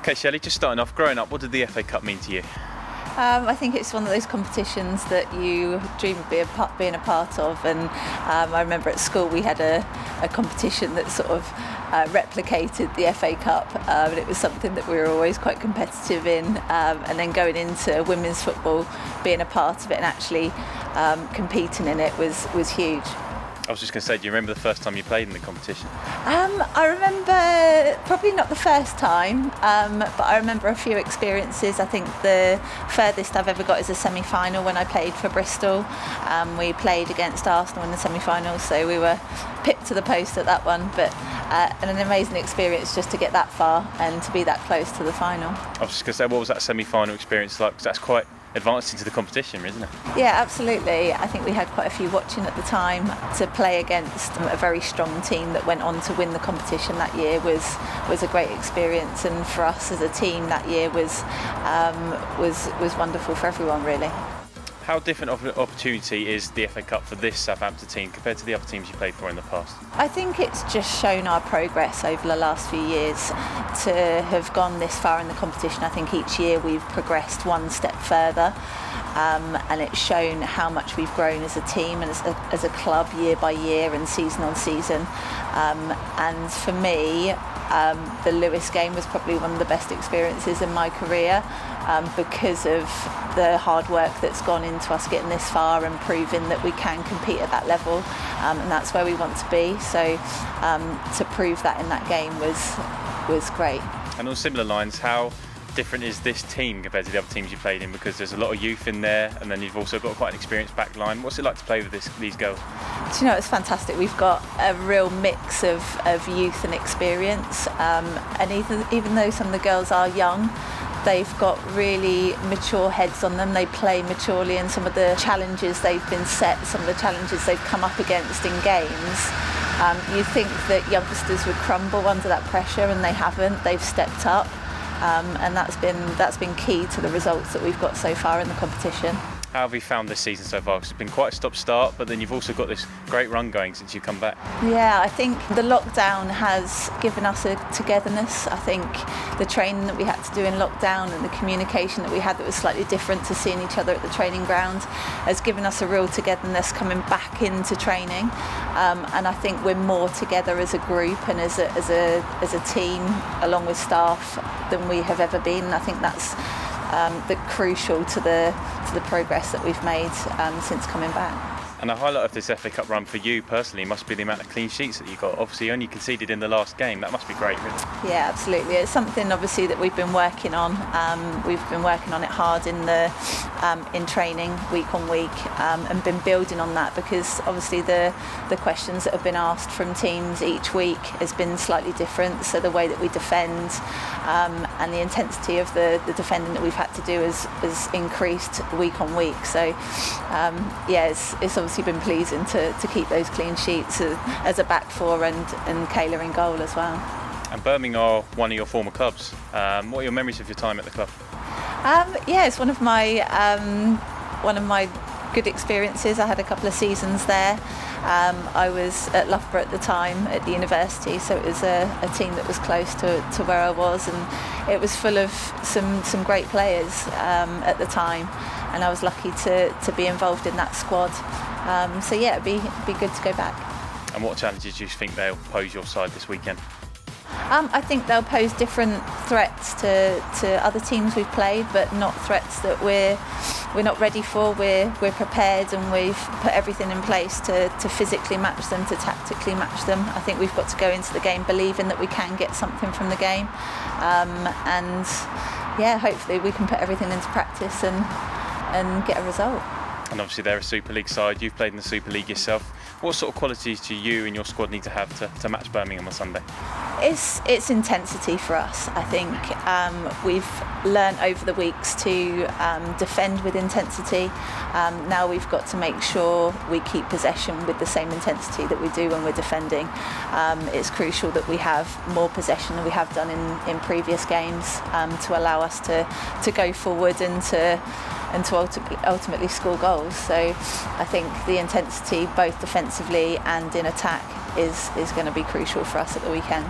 Okay, Shelley, just starting off, growing up, what did the FA Cup mean to you? I think it's one of those competitions that you dream of being a part of, and I remember at school we had a competition that sort of replicated the FA Cup, and it was something that we were always quite competitive in, and then going into women's football, being a part of it and actually competing in it was huge. I was just going to say, do you remember the first time you played in the competition? I remember probably not the first time, but I remember a few experiences. I think the furthest I've ever got is a semi-final when I played for Bristol. We played against Arsenal in the semi-final, so we were pipped to the post at that one, but an amazing experience just to get that far and to be that close to the final. I was just going to say, what was that semi-final experience like? Because that's quite advanced into the competition, isn't it? Yeah, absolutely. I think we had quite a few watching at the time. To play against a very strong team that went on to win the competition that year was a great experience, and for us as a team that year was wonderful for everyone, really. How different of an opportunity is the FA Cup for this Southampton team compared to the other teams you played for in the past? I think it's just shown our progress over the last few years to have gone this far in the competition. I think each year we've progressed one step further, and it's shown how much we've grown as a team and as a club year by year and season on season. And for me, the Lewes game was probably one of the best experiences in my career, because of the hard work that's gone into us getting this far and proving that we can compete at that level, and that's where we want to be. So to prove that in that game was great. And on similar lines, how different is this team compared to the other teams you played in? Because there's a lot of youth in there, and then you've also got quite an experienced back line. What's it like to play with these girls? Do you know, it's fantastic. We've got a real mix of youth and experience, and even though some of the girls are young, they've got really mature heads on them. They play maturely, and some of the challenges they've been set, some of the challenges they've come up against in games, you think that youngsters would crumble under that pressure, and they haven't. They've stepped up, and that's been key to the results that we've got so far in the competition. How have you found this season so far? Because it's been quite a stop-start, but then you've also got this great run going since you've come back. Yeah, I think the lockdown has given us a togetherness. I think the training that we had to do in lockdown and the communication that we had that was slightly different to seeing each other at the training ground has given us a real togetherness coming back into training. And I think we're more together as a group and as a team, along with staff, than we have ever been. And I think that's crucial to the progress that we've made since coming back. And a highlight of this FA Cup run for you personally must be the amount of clean sheets that you got. Obviously, you only conceded in the last game. That must be great, really. Yeah, absolutely. It's something obviously that we've been working on. We've been working on it hard in training week on week, and been building on that, because obviously the questions that have been asked from teams each week has been slightly different. So the way that we defend and the intensity of the defending that we've had to do has increased week on week. So it's obviously been pleasing to keep those clean sheets as a back four and Kayla in goal as well. And Birmingham are one of your former clubs. What are your memories of your time at the club? It's one of my good experiences. I had a couple of seasons there. I was at Loughborough at the time at the university, so it was a team that was close to where I was, and it was full of some great players at the time, and I was lucky to be involved in that squad. It'd be good to go back. And what challenges do you think they'll pose your side this weekend? I think they'll pose different threats to other teams we've played, but not threats that we're not ready for. We're prepared, and we've put everything in place to physically match them, to tactically match them. I think we've got to go into the game believing that we can get something from the game, and hopefully we can put everything into practice and get a result. And obviously they're a Super League side. You've played in the Super League yourself. What sort of qualities do you and your squad need to have to match Birmingham on Sunday? It's intensity for us. I think we've learned over the weeks to defend with intensity. Now we've got to make sure we keep possession with the same intensity that we do when we're defending. It's crucial that we have more possession than we have done in previous games, to allow us to go forward and to ultimately score goals. So I think the intensity, both defensively and in attack, is going to be crucial for us at the weekend.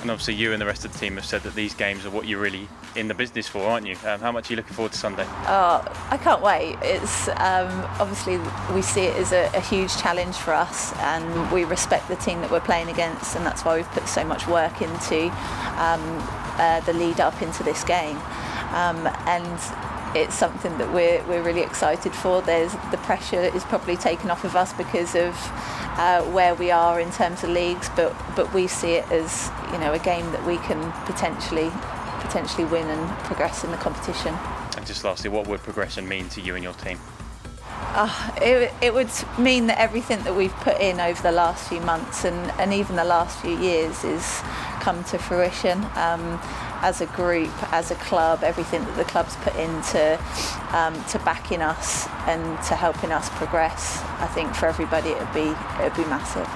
And obviously you and the rest of the team have said that these games are what you're really in the business for, aren't you? How much are you looking forward to Sunday? I can't wait. It's obviously we see it as a huge challenge for us, and we respect the team that we're playing against, and that's why we've put so much work into the lead up into this game. And it's something that we're really excited for. The pressure is probably taken off of us because of where we are in terms of leagues, but we see it as, you know, a game that we can potentially win and progress in the competition. And just lastly, what would progression mean to you and your team? It would mean that everything that we've put in over the last few months and even the last few years is come to fruition. As a group, as a club, everything that the club's put into to backing us and to helping us progress, I think for everybody it'd be massive.